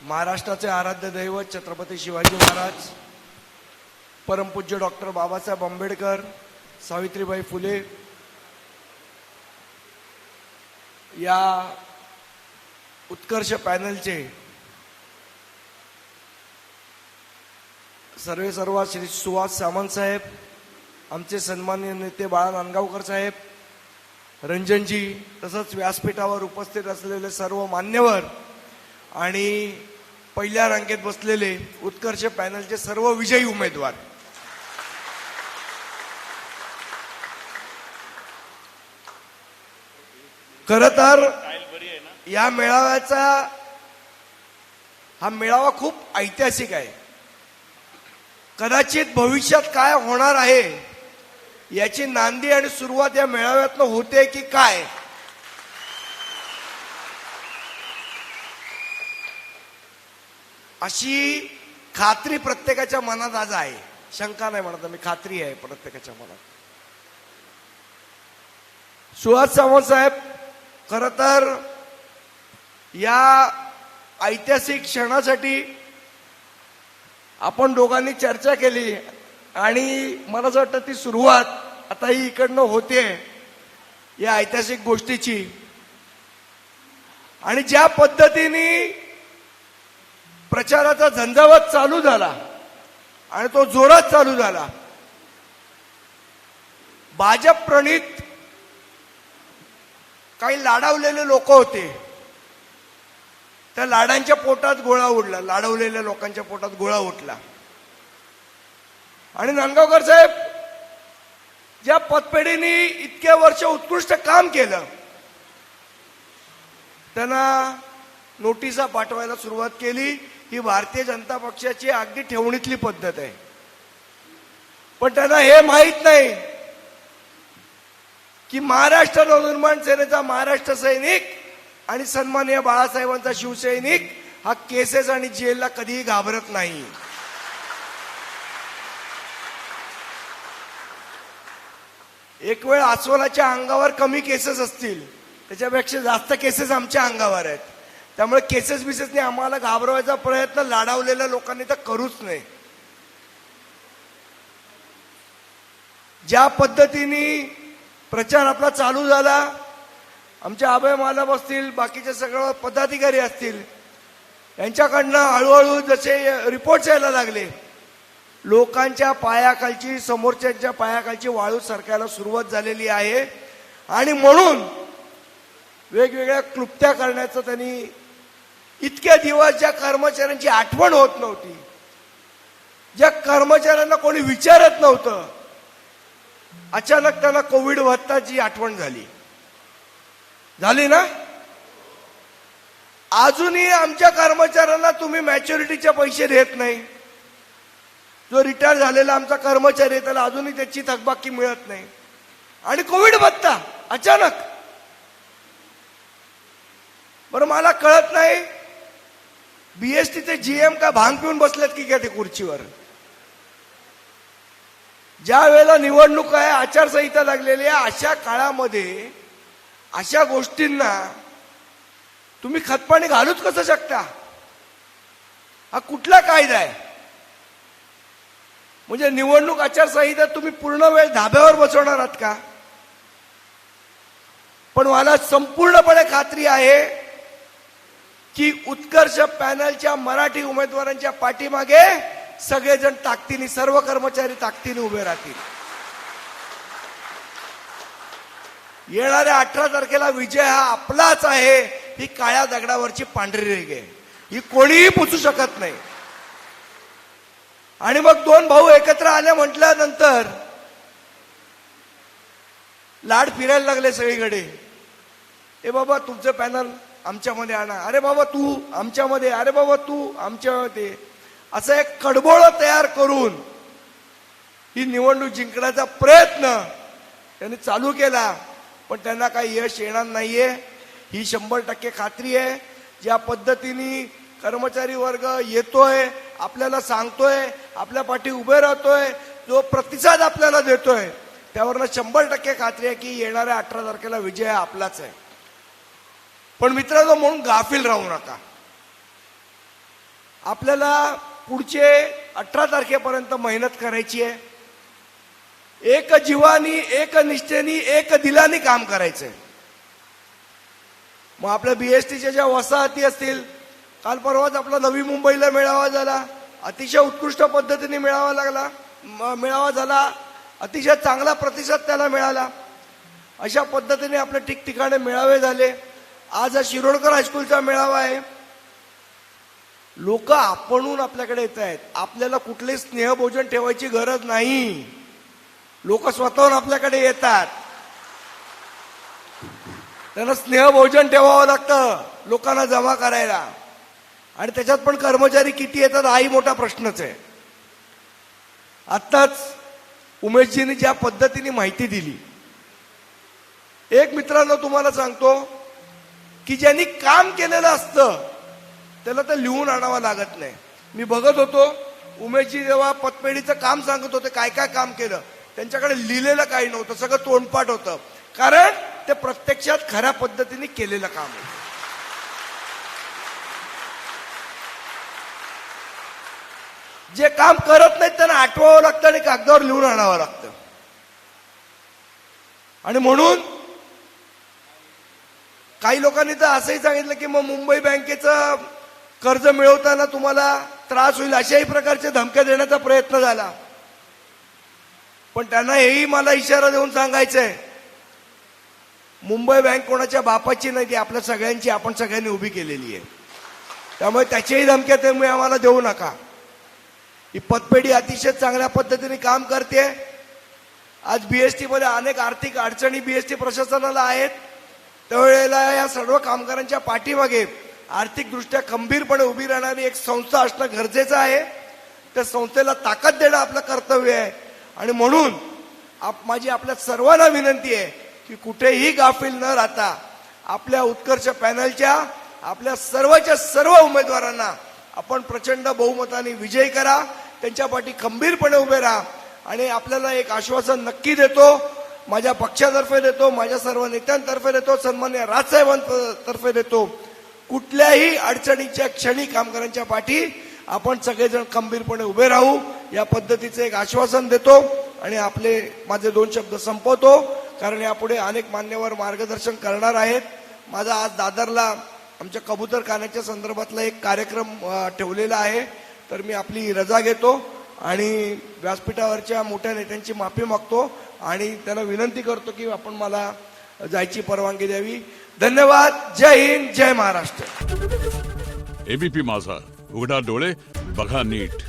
महाराष्ट्राचे आराध्य दैवत छत्रपती शिवाजी महाराज, परमपूज्य डॉक्टर बाबासाहेब आंबेडकर, सावित्रीबाई फुले या उत्कर्ष पॅनलचे सर्व श्री सुहास सामंत साहेब, आमचे सन्माननीय नेते बाळा नांदगावकर साहेब, रंजनजी, तसंच व्यासपीठावर उपस्थित असलेले सर्व मान्यवर आणि पहिल्या रांगेत बसलेले उत्कर्ष पॅनलचे सर्व विजयी उमेदवार, खरं तर या हा मेळावा खूप ऐतिहासिक आहे. कदाचित भविष्यात काय होणार आहे याची नांदी आणि सुरुवात या मेळाव्यातनं होते की काय, अशी खात्री प्रत्येकाच्या मनात आज आहे. शंका नाही म्हणत मी, खात्री आहे प्रत्येकाच्या मनात. सुहास सामंत साहेब, खरं तर या ऐतिहासिक क्षणासाठी आपण दोघांनी चर्चा केली आणि मला असं वाटतं ती सुरुवात आता ही इकडनं होते या ऐतिहासिक गोष्टीची. आणि ज्या पद्धतीने प्रचाराचा झंझावात चालू झाला आणि तो जोरात चालू झाला, भाजप प्रणित काही लाडावलेले लोक होते, त्या लाडांच्या पोटात गोळा उडला, लाडवलेल्या लोकांच्या पोटात गोळा उठला. आणि नांदगावकर साहेब ज्या पतपेढीने इतके वर्ष उत्कृष्ट काम केलं, त्यांना नोटिसा पाठवायला सुरुवात केली. ही भारतीय जनता पक्षाची अगदी ठेवणीतली पद्धत आहे. पण त्यांना हे माहीत नाही की महाराष्ट्र नवनिर्माण सेनेचा महाराष्ट्र सैनिक आणि सन्माननीय बाळासाहेबांचा शिवसैनिक हा केसेस आणि जेलला कधीही घाबरत नाही. एक वेळ अस्वलाच्या अंगावर कमी केसेस असतील, त्याच्यापेक्षा जास्त केसेस आमच्या अंगावर आहेत. त्यामुळे केसेस बिसेसने आम्हाला घाबरवायचा प्रयत्न लाडावलेल्या लोकांनी तर करूच नाही. ज्या पद्धतीने प्रचार आपला चालू झाला, आमच्या अभय मालम असतील, बाकीचे सगळं पदाधिकारी असतील, यांच्याकडनं हळूहळू जसे रिपोर्ट्स यायला लागले, लोकांच्या पायाखालची, समोरच्या पायाखालची वाळू सरकायला सुरुवात झालेली आहे. आणि म्हणून वेगवेगळ्या क्लुप्त्या करण्याचं त्यांनी, इतके दिवस ज्या कर्मचाऱ्यांची आठवण होत नव्हती, ज्या कर्मचाऱ्यांना कोणी विचारत नव्हतं, अचानक त्यांना कोविड भत्ताची आठवण झाली ना. अजूनही आमच्या कर्मचाऱ्यांना तुम्ही मॅच्युरिटीचे पैसे देत नाही. जो रिटायर झालेला आमचा कर्मचारी आहे त्याला अजूनही त्याची थकबाकी मिळत नाही. आणि कोविड भत्ता अचानक. बरं, मला कळत नाही बीएसटीचे जीएम का भांग पिऊन बसलेत की काय ते खुर्चीवर. ज्या वेळेला निवडणूक आहे, आचारसंहिता लागलेली आहे, अशा काळामध्ये अशा गोष्टींना तुम्ही खतपाणी घालूच कसं शकता? हा कुठला कायदा आहे? म्हणजे निवडणूक आचारसंहिता तुम्ही पूर्ण वेळ धाब्यावर बसवणार आहात का? पण मला संपूर्णपणे खात्री आहे की उत्कर्ष पॅनलच्या मराठी उमेदवारांच्या पाठीमागे सगळेजण ताकदीने, सर्व कर्मचारी ताकदीने उभे राहतील. येणाऱ्या 18 तारखेला विजय हा आपलाच आहे. ही काळ्या दगडावरची पांढरी रेघ आहे, ही कोणीही पुसू शकत नाही. आणि मग दोन भाऊ एकत्र आले म्हटल्यानंतर लाड फिरायला लागले सगळीकडे. ए बाबा तुमचं पॅनल आमच्यामध्ये आणा, अरे बाबा तू आमच्यामध्ये, अरे बाबा तू आमच्यामध्ये, असं एक कडबोळं तयार करून ही निवडणूक जिंकण्याचा प्रयत्न त्यांनी चालू केला. पण त्यांना काही यश येणार नाहीये, ही 100% खात्री आहे. ज्या पद्धतीने कर्मचारी वर्ग येतोय, आपल्याला सांगतोय, आपल्या पाठी उभे राहतोय, जो प्रतिसाद आपल्याला देतोय, त्यावरनं 100% खात्री आहे की येणाऱ्या 18 तारखेला विजय आपलाच आहे. पण मित्रांनो, म्हणून गाफील राहू नका. आपल्याला पुढचे 18 तारखेपर्यंत मेहनत करायची आहे. एक जीवानी, एक निष्ठेनी, एक दिलानी काम करायचंय. मग आपल्या बीएसटीच्या ज्या वसाहती असतील, काल परवाच आपला नवी मुंबईला मेळावा झाला, अतिशय उत्कृष्ट पद्धतीने मेळावा झाला, अतिशय चांगला प्रतिसाद त्याला मिळाला. अशा पद्धतीने आपल्या ठिकठिकाणी मेळावे झाले. आज हा शिरोडकर हायस्कूलचा मेळावा आहे. लोक आपणहून आपल्याकडे येत आहेत. आपल्याला कुठले स्नेहभोजन ठेवायची गरज नाही. लोक स्वतःहून आपल्याकडे येतात. त्यांना स्नेहभोजन ठेवावं लागतं लोकांना जमा करायला. आणि त्याच्यात पण कर्मचारी किती येतात हाही मोठा प्रश्नच आहे. आत्ताच उमेशजींनी ज्या पद्धतीने माहिती दिली, एक मित्रांनो तुम्हाला सांगतो की ज्यांनी काम केलेलं असतं त्याला तर लिहून आणावं लागत नाही. मी बघत होतो उमेशजी जेव्हा पतपेढीचं काम सांगत होते, काय काय काम केलं, त्यांच्याकडे लिहिलेलं काही नव्हतं, सगळं तोंडपाठ होतं. कारण ते प्रत्यक्षात खऱ्या पद्धतीने केलेलं काम आहे. जे काम करत नाहीत त्यांना आठवावं लागतं आणि कागदावर लिहून आणावं लागतं. आणि म्हणून काही लोकांनी तर असंही सांगितलं की मग मुंबई बँकेचं कर्ज मिळवताना तुम्हाला त्रास होईल, अशाही प्रकारचे धमक्या देण्याचा प्रयत्न झाला. पण त्यांना हेही मला इशारा देऊन सांगायचंय, मुंबई बँक कोणाच्या बापाची नाही, ती आपल्या सगळ्यांची, आपण सगळ्यांनी उभी केलेली आहे. त्यामुळे त्याच्याही धमक्या तुम्ही आम्हाला देऊ नका. ही पतपेढी अतिशय चांगल्या पद्धतीने काम करते. आज बीएसटी मध्ये अनेक आर्थिक अडचणी बीएसटी प्रशासनाला आहेत. त्यावेळेला या सर्व कामगारांच्या पाठीमागे आर्थिकदृष्ट्या खंबीरपणे उभी राहणारी एक संस्था असणं गरजेचं आहे. त्या संस्थेला ताकद देणं आपलं कर्तव्य आहे. आणि म्हणून माझी आपल्या सर्वांना विनंती आहे की कुठेही गाफील न राहता आपल्या उत्कर्ष पॅनलच्या आपल्या सर्वच्या सर्व उमेदवारांना आपण प्रचंड बहुमताने विजयी करा. त्यांच्या पाठी खंबीरपणे उभे राहा. आणि आपल्याला एक आश्वासन नक्की देतो, माझ्या पक्षातर्फे देतो, माझ्या सर्व नेत्यांतर्फे देतो, सन्माननीय राजसाहेबांतर्फे देतो, कुठल्याही अडचणीच्या क्षणी कामगारांच्या पाठी आपण सगळेजण खंबीरपणे उभे राहू, या पद्धतीचे एक आश्वासन देतो. आणि माझे 2 शब्द संपवतो, कारण यापुढे अनेक मान्यवर मार्गदर्शन करणार आहेत. माझा आज दादरला आमच्या कबूतरखान्याच्या संदर्भातला एक कार्यक्रम ठेवलेला आहे. तर मी आपली रजा घेतो आणि व्यासपीठावरच्या मोठ्या नेत्यांची माफी मागतो आणि त्यांना विनंती करतो की आपण मला जायची परवानगी द्यावी. धन्यवाद. जय हिंद, जय महाराष्ट्र. एबीपी माझा, उघडा डोळे बघा नीट.